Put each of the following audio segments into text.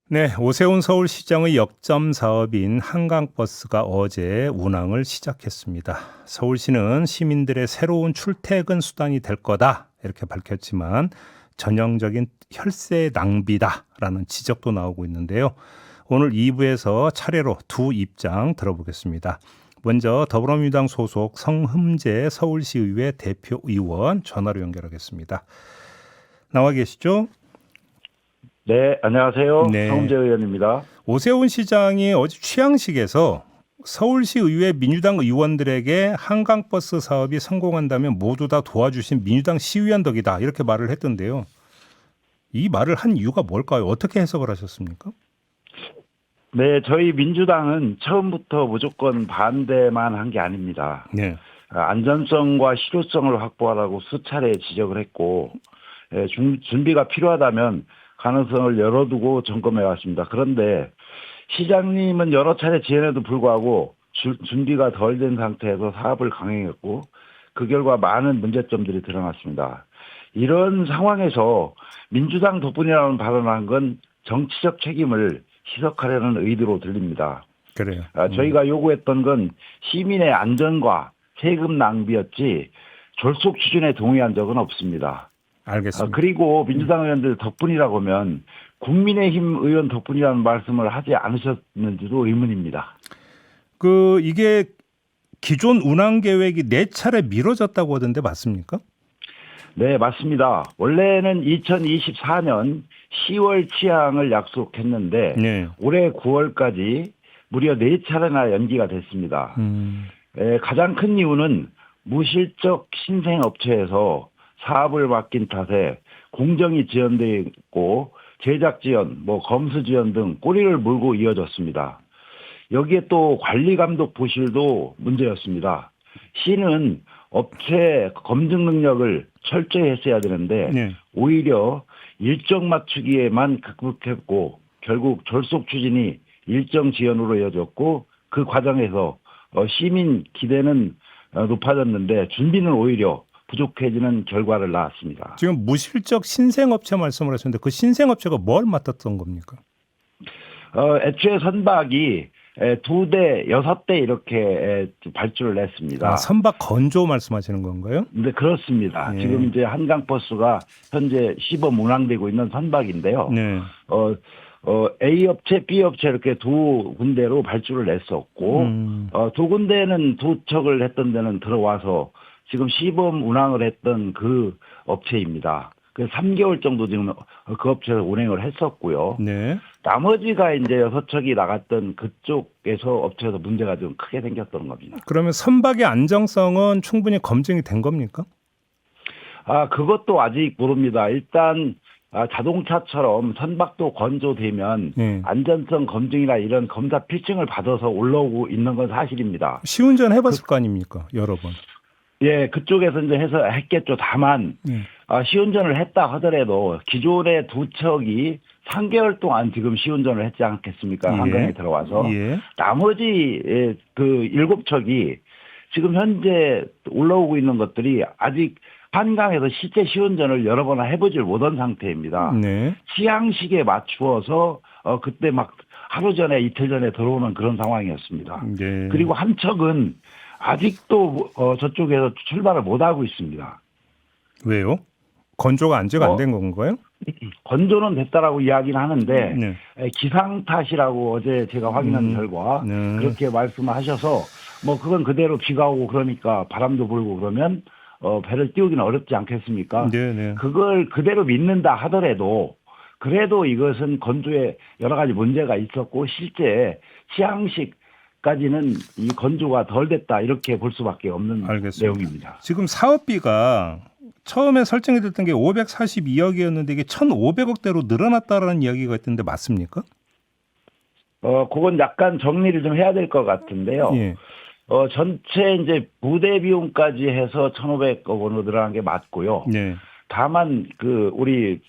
네, 오세훈 서울시장의 역점 사업인 한강버스가 어제 운항을 시작했습니다. 서울시는 시민들의 새로운 출퇴근 수단이 될 거다 이렇게 밝혔지만 전형적인 혈세 낭비다라는 지적도 나오고 있는데요. 오늘 2부에서 차례로 두 입장 들어보겠습니다. 먼저 더불어민주당 소속 성흠재 서울시의회 대표 의원 전화로 연결하겠습니다. 나와 계시죠? 네, 안녕하세요. 네. 성재 의원입니다. 오세훈 시장이 어제 취양식에서 서울시 의회 민주당 의원들에게 한강버스 사업이 성공한다면 모두 다 도와주신 민주당 시의원 덕이다 이렇게 말을 했던데요. 이 말을 한 이유가 뭘까요? 어떻게 해석을 하셨습니까? 네, 저희 민주당은 처음부터 무조건 반대만 한 게 아닙니다. 네. 안전성과 실효성을 확보하라고 수차례 지적을 했고, 준비가 필요하다면 가능성을 열어두고 점검해 왔습니다. 그런데 시장님은 여러 차례 지연에도 불구하고 준비가 덜 된 상태에서 사업을 강행했고, 그 결과 많은 문제점들이 드러났습니다. 이런 상황에서 민주당 덕분이라는 발언을 한 건 정치적 책임을 희석하려는 의도로 들립니다. 그래요. 저희가 요구했던 건 시민의 안전과 세금 낭비였지 졸속 추진에 동의한 적은 없습니다. 알겠습니다. 그리고 민주당 의원들 덕분이라고 하면 국민의힘 의원 덕분이라는 말씀을 하지 않으셨는지도 의문입니다. 이게 기존 운항 계획이 4차례 미뤄졌다고 하던데 맞습니까? 네, 맞습니다. 원래는 2024년 10월 취항을 약속했는데 네. 올해 9월까지 무려 4차례나 연기가 됐습니다. 가장 큰 이유는 무실적 신생업체에서 사업을 맡긴 탓에 공정이 지연되어 있고 제작 지연, 검수 지연 등 꼬리를 물고 이어졌습니다. 여기에 또 관리 감독 부실도 문제였습니다. 시는 업체 검증 능력을 철저히 했어야 되는데 네. 오히려 일정 맞추기에만 극복했고 결국 졸속 추진이 일정 지연으로 이어졌고 그 과정에서 시민 기대는 높아졌는데 준비는 오히려 부족해지는 결과를 낳았습니다. 지금 무실적 신생업체 말씀을 하셨는데 그 신생업체가 뭘 맡았던 겁니까? 애초에 선박이 2대, 6대 이렇게 발주를 냈습니다. 선박 건조 말씀하시는 건가요? 네, 그렇습니다. 네. 지금 이제 한강버스가 현재 시범 운항되고 있는 선박인데요. 네. A 업체, B 업체 이렇게 두 군데로 발주를 냈었고, 두 군데는 도척을 했던 데는 들어와서 지금 시범 운항을 했던 그 업체입니다. 그래서 3개월 정도 지금 그 업체에서 운행을 했었고요. 네. 나머지가 이제 6척이 나갔던 그쪽에서 업체에서 문제가 좀 크게 생겼던 겁니다. 그러면 선박의 안정성은 충분히 검증이 된 겁니까? 그것도 아직 모릅니다. 일단 자동차처럼 선박도 건조되면 네. 안전성 검증이나 이런 검사 필증을 받아서 올라오고 있는 건 사실입니다. 시운전 해봤을 거 아닙니까? 여러 번. 예, 그쪽에서 이제 해서 했겠죠. 다만 시운전을 했다 하더라도 기존의 두 척이 3개월 동안 지금 시운전을 했지 않겠습니까? 예. 한강에 들어와서. 예. 나머지 그 7척이 지금 현재 올라오고 있는 것들이 아직 한강에서 실제 시운전을 여러 번 해보질 못한 상태입니다. 네. 취향식에 맞추어서 그때 막 하루 전에 이틀 전에 들어오는 그런 상황이었습니다. 네. 그리고 한 척은 아직도 저쪽에서 출발을 못하고 있습니다. 왜요? 건조가 안제가 안 된 건가요? 건조는 됐다라고 이야기는 하는데 네. 기상 탓이라고 어제 제가 확인한 결과 그렇게 말씀하셔서 그건 그대로 비가 오고 그러니까 바람도 불고 그러면 배를 띄우기는 어렵지 않겠습니까? 네네. 그걸 그대로 믿는다 하더라도 그래도 이것은 건조에 여러 가지 문제가 있었고 실제 취향식까지는 이 건조가 덜 됐다 이렇게 볼 수밖에 없는 알겠습니다. 내용입니다. 지금 사업비가 처음에 설정이 됐던 게 542억이었는데 이게 1,500억대로 늘어났다라는 이야기가 있던데 맞습니까? 그건 약간 정리를 좀 해야 될 것 같은데요. 예. 전체 이제 부대 비용까지 해서 1,500억 원으로 늘어난 게 맞고요. 네. 다만 우리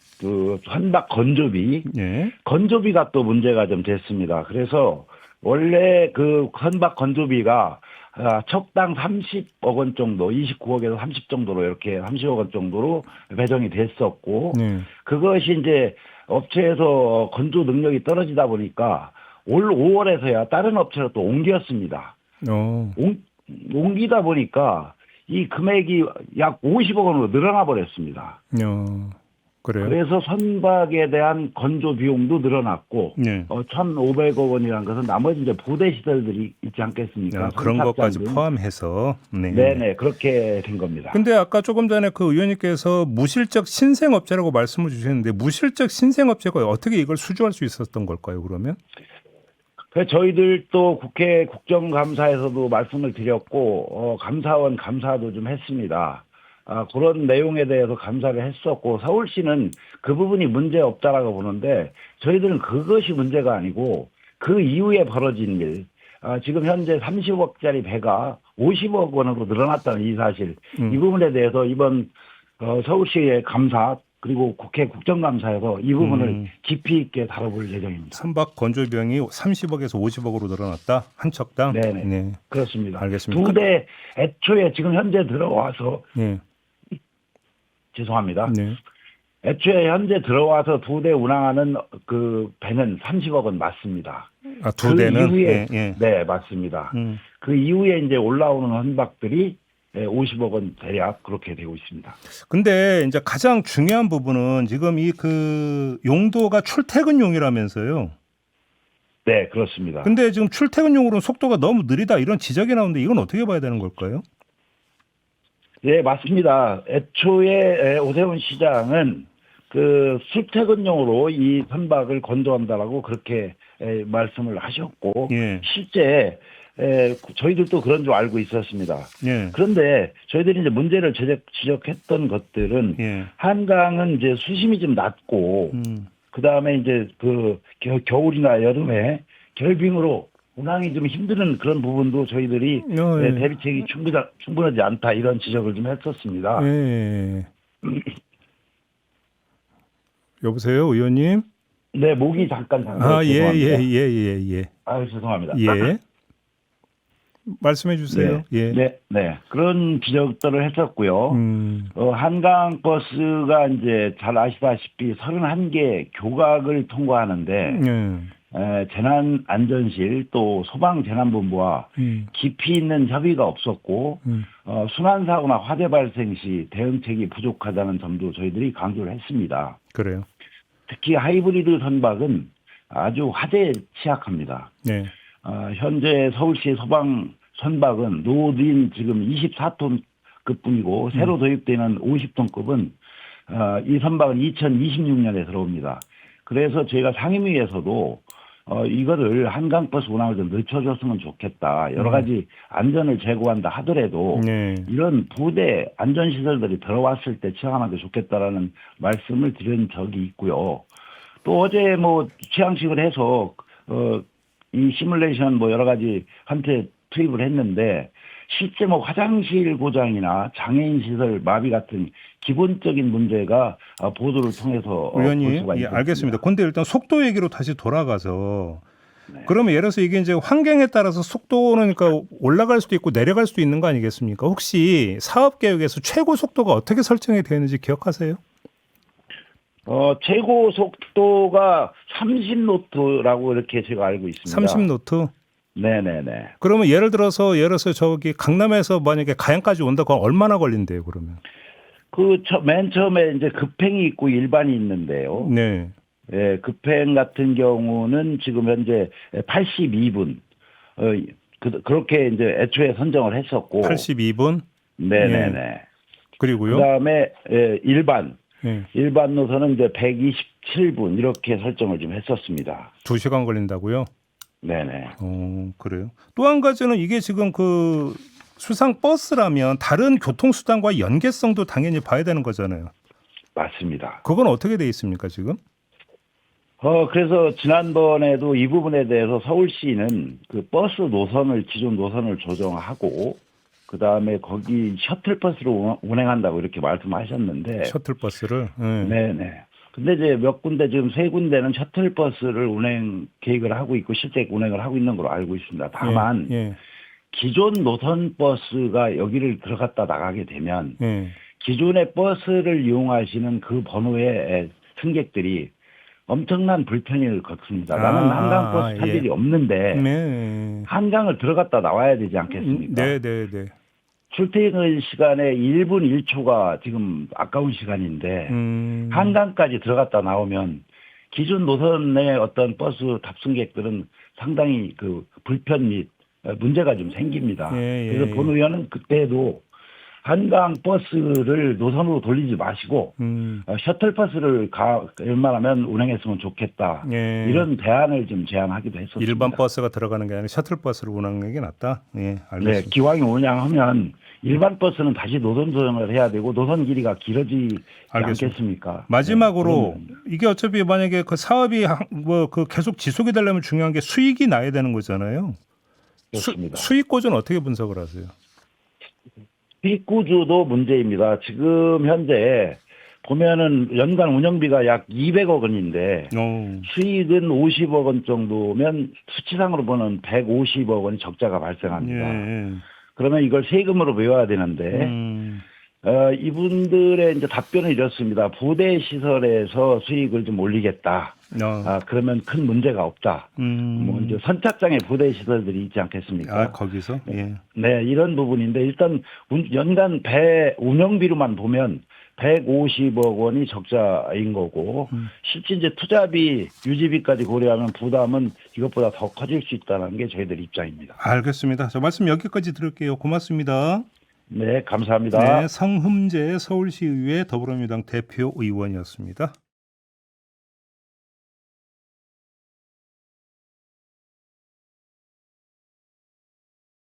선박 건조비, 네. 건조비가 또 문제가 좀 됐습니다. 그래서 원래 그 선박 건조비가 척당 30억 원 정도, 29억에서 30 정도로 이렇게 30억 원 정도로 배정이 됐었고, 네. 그것이 이제 업체에서 건조 능력이 떨어지다 보니까 올 5월에서야 다른 업체로 또 옮겼습니다. 어, 옮기다 보니까 이 금액이 약 50억 원으로 늘어나 버렸습니다. 그래요? 그래서 선박에 대한 건조 비용도 늘어났고, 네. 1,500억 원이라는 것은 나머지 이제 부대 시설들이 있지 않겠습니까? 그런 선착장 것까지 등. 포함해서. 네. 네네, 그렇게 된 겁니다. 근데 아까 조금 전에 그 의원님께서 무실적 신생업체라고 말씀을 주셨는데 무실적 신생업체가 어떻게 이걸 수주할 수 있었던 걸까요, 그러면? 그래서 저희들 또 국회 국정감사에서도 말씀을 드렸고, 감사원 감사도 좀 했습니다. 그런 내용에 대해서 감사를 했었고, 서울시는 그 부분이 문제 없다라고 보는데, 저희들은 그것이 문제가 아니고, 그 이후에 벌어진 일, 지금 현재 30억짜리 배가 50억 원으로 늘어났다는 이 사실, 이 부분에 대해서 이번 서울시의 감사, 그리고 국회 국정감사에서 이 부분을 깊이 있게 다뤄볼 예정입니다. 선박 건조비용이 30억에서 50억으로 늘어났다? 한 척당? 네네. 네. 그렇습니다. 알겠습니다. 두 대 애초에 지금 현재 들어와서 네. 죄송합니다. 네. 애초에 현재 들어와서 두 대 운항하는 그 배는 30억 원 맞습니다. 두 그 대는? 이후에 예. 네 맞습니다. 그 이후에 이제 올라오는 선박들이 50억 원 대략 그렇게 되고 있습니다. 근데 이제 가장 중요한 부분은 지금 이 그 용도가 출퇴근용이라면서요. 네 그렇습니다. 근데 지금 출퇴근용으로는 속도가 너무 느리다 이런 지적이 나오는데 이건 어떻게 봐야 되는 걸까요? 네 맞습니다. 애초에 오세훈 시장은 그 출퇴근용으로 이 선박을 건조한다라고 그렇게 말씀을 하셨고 예. 실제 저희들도 그런 줄 알고 있었습니다. 예. 그런데 저희들이 이제 문제를 지적했던 것들은 예. 한강은 이제 수심이 좀 낮고 그 다음에 이제 그 겨울이나 여름에 결빙으로 운항이 좀 힘드는 그런 부분도 저희들이 예. 대비책이 충분하지 않다 이런 지적을 좀 했었습니다. 예. 여보세요, 의원님? 네, 목이 잠깐 잠깐. 예. 죄송합니다. 예. 말씀해 주세요. 예. 네. 그런 지적들을 했었고요. 한강 버스가 이제 잘 아시다시피 31개 교각을 통과하는데 재난안전실 또 소방재난본부와 깊이 있는 협의가 없었고 순환사고나 화재 발생 시 대응책이 부족하다는 점도 저희들이 강조를 했습니다. 그래요. 특히 하이브리드 선박은 아주 화재에 취약합니다. 네. 현재 서울시 소방 선박은 노드인 지금 24톤급뿐이고 새로 도입되는 50톤급은 이 선박은 2026년에 들어옵니다. 그래서 저희가 상임위에서도 이거를 한강버스 운항을 좀 늦춰줬으면 좋겠다. 여러 가지 안전을 제고한다 하더라도 이런 부대 안전시설들이 들어왔을 때 취항하는 게 좋겠다라는 말씀을 드린 적이 있고요. 또 어제 뭐 취향식을 해서 이 시뮬레이션 뭐 여러 가지 한테 투입을 했는데 실제 뭐 화장실 고장이나 장애인 시설 마비 같은 기본적인 문제가 보도를 통해서 의원님, 볼 수가 예, 있습니다. 알겠습니다. 그런데 일단 속도 얘기로 다시 돌아가서 그러면 예를 들어서 이게 이제 환경에 따라서 속도는 그러니까 올라갈 수도 있고 내려갈 수도 있는 거 아니겠습니까? 혹시 사업 계획에서 최고 속도가 어떻게 설정이 되는지 기억하세요? 최고 속도가 30노트라고 이렇게 제가 알고 있습니다. 30노트? 네네네. 그러면 예를 들어서 저기 강남에서 만약에 가양까지 온다고 하면 얼마나 걸린대요, 그러면? 맨 처음에 이제 급행이 있고 일반이 있는데요. 네. 예, 급행 같은 경우는 지금 현재 82분. 그렇게 이제 애초에 선정을 했었고. 82분? 네네네. 예. 그리고요? 그 다음에 일반. 예. 일반 노선은 이제 127분 이렇게 설정을 좀 했었습니다. 2시간 걸린다고요? 네네. 그래요. 또 한 가지는 이게 지금 그 수상 버스라면 다른 교통수단과 연계성도 당연히 봐야 되는 거잖아요. 맞습니다. 그건 어떻게 돼 있습니까, 지금? 그래서 지난번에도 이 부분에 대해서 서울시는 그 버스 노선을, 기존 노선을 조정하고, 그 다음에 거기 셔틀버스로 운행한다고 이렇게 말씀하셨는데. 셔틀버스를? 네네. 근데 이제 몇 군데 지금 세 군데는 셔틀버스를 운행 계획을 하고 있고 실제 운행을 하고 있는 걸로 알고 있습니다. 다만 기존 노선 버스가 여기를 들어갔다 나가게 되면 기존의 버스를 이용하시는 그 번호의 승객들이 엄청난 불편을 겪습니다. 나는 한강버스 탈 예. 일이 없는데 네. 한강을 들어갔다 나와야 되지 않겠습니까? 네, 네, 네. 출퇴근 시간에 1분 1초가 지금 아까운 시간인데 한강까지 들어갔다 나오면 기존 노선의 어떤 버스 탑승객들은 상당히 그 불편 및 문제가 좀 생깁니다. 예, 예, 그래서 본 의원은 그때도 한강 버스를 노선으로 돌리지 마시고 셔틀버스를 웬만하면 운행했으면 좋겠다. 예. 이런 대안을 좀 제안하기도 했었습니다. 일반 버스가 들어가는 게 아니라 셔틀버스를 운항하는 게 낫다. 예, 알겠습니다. 네, 기왕에 운항하면 일반 버스는 다시 노선 조정을 해야 되고 노선 길이가 길어지지 알겠습니다. 않겠습니까? 마지막으로 네, 이게 어차피 만약에 그 사업이 뭐 그 계속 지속이 되려면 중요한 게 수익이 나야 되는 거잖아요. 그렇습니다. 수익 구조는 어떻게 분석을 하세요? 수익 구조도 문제입니다. 지금 현재 보면은 연간 운영비가 약 200억 원인데 수익은 50억 원 정도면 수치상으로 보면 150억 원 적자가 발생합니다. 예. 그러면 이걸 세금으로 메워야 되는데 이분들의 이제 답변은 이렇습니다. 부대 시설에서 수익을 좀 올리겠다. 그러면 큰 문제가 없다. 뭐 이제 선착장에 부대 시설들이 있지 않겠습니까? 거기서? 예. 네, 이런 부분인데 일단 연간 배 운영비로만 보면 150억 원이 적자인 거고 실제 이제 투자비, 유지비까지 고려하면 부담은 이것보다 더 커질 수 있다는 게 저희들 입장입니다. 알겠습니다. 저 말씀 여기까지 들을게요. 고맙습니다. 네, 감사합니다. 네, 성흠재 서울시의회 더불어민주당 대표 의원이었습니다.